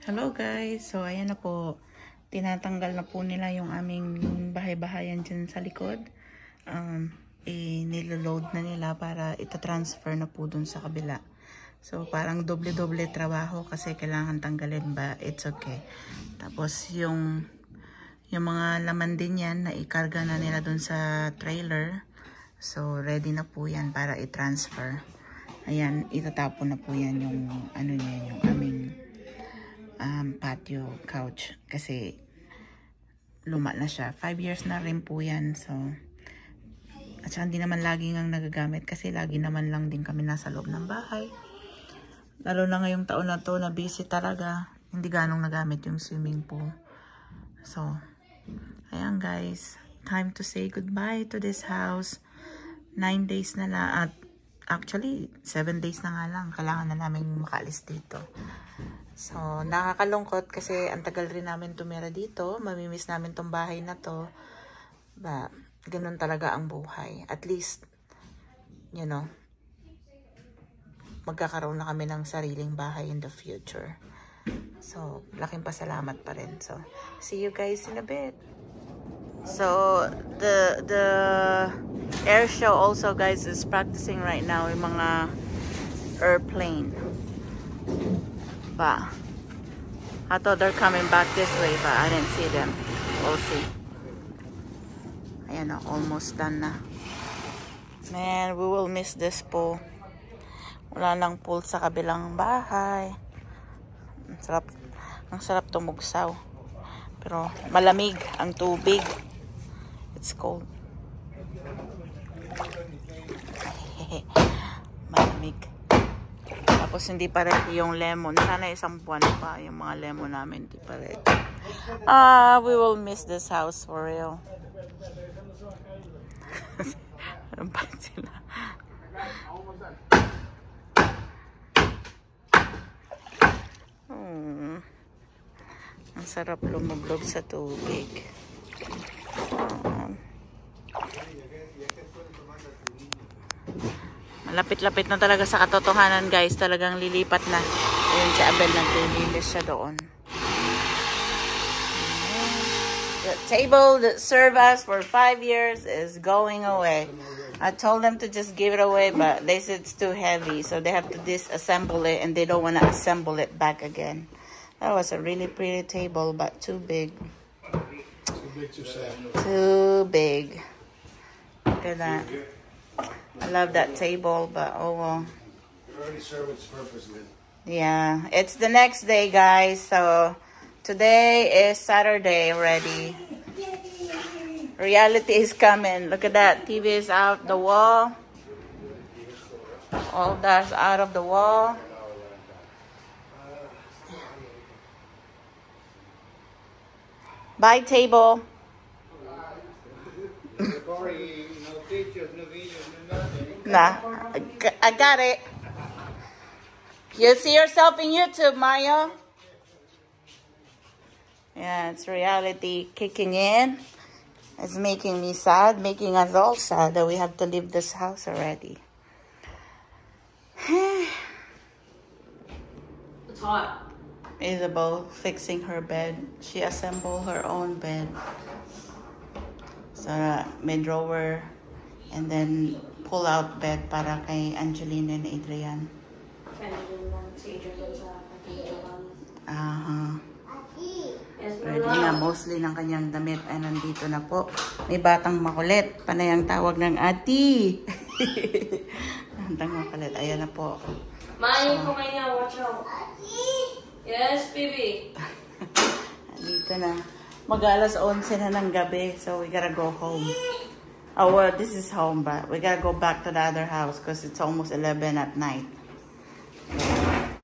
Hello guys, so ayan na po, tinatanggal na po nila yung aming bahay-bahayan dyan sa likod. Niloload na nila para itatransfer na po dun sa kabila. So parang doble-doble trabaho kasi kailangan tanggalin ba, it's okay. Tapos yung mga laman din yan na ikarga na nila dun sa trailer. So ready na po yan para i-transfer. Ayan, itatapon na po yan yung ano niya, yung aming patio couch kasi luma na siya. 5 years na rin po yan. So at saka hindi naman laging ang nagagamit kasi lagi naman lang din kami nasa loob ng bahay. Lalo na ngayong taon na to na busy talaga. Hindi ganong nagamit yung swimming pool. So ayan guys, time to say goodbye to this house. 9 days na lang at actually 7 days na nga lang. Kailangan na namin makaalis dito. So, nakakalungkot kasi ang tagal rin namin tumira dito. Mamimiss namin tong bahay na to. But, ganun talaga ang buhay. At least, you know, magkakaroon na kami ng sariling bahay in the future. So, laking pasalamat pa rin. So, see you guys in a bit. So, the air show also guys is practicing right now yung mga airplane. I thought they're coming back this way, but I didn't see them. We'll see. Ayan na, almost done na. Man, we will miss this pool. Wala lang pool sa kabilang bahay. Ang sarap tumugsaw. Pero malamig ang tubig. It's cold. Malamig. Tapos hindi pa ready yung lemon. Sana isang buwan pa yung mga lemon namin. Hindi pa ready. We will miss this house for real. Ano ba sila? Ang sarap lumublog sa tubig. Malapit-lapit na talaga sa katotohanan guys. Talagang lilipat na. Ayun si Abel, naglilinis siya doon. The table that served us for 5 years is going away. I told them to just give it away, but they said it's too heavy. So they have to disassemble it and they don't want to assemble it back again. That was a really pretty table, but too big. Too big, too sad. Too big. Look at that. I love that table, but oh well. It already served its purpose, man. Yeah, it's the next day, guys. So today is Saturday already. Reality is coming. Look at that. TV is out the wall. All that's out of the wall. Bye, table. No pictures, no videos, no nothing. Nah, I got it. You see yourself in YouTube, Mario? Yeah, it's reality kicking in. It's making me sad, making us all sad that we have to leave this house already. It's hot. Isabel fixing her bed. She assembled her own bed. So, may drawer and then pull out bed para kay Angelina and Adrian. Ready na mostly ng kanyang damit ay nandito na po. May batang makulit. Panay ang tawag ng ati. Batang makulit. Ayan na po. Yung kamay niya, watch out. Yes, baby. Dito na. Mag-alas 11 na ng gabi. So we gotta go home. Oh, well, this is home, but we gotta go back to the other house because it's almost 11 at night.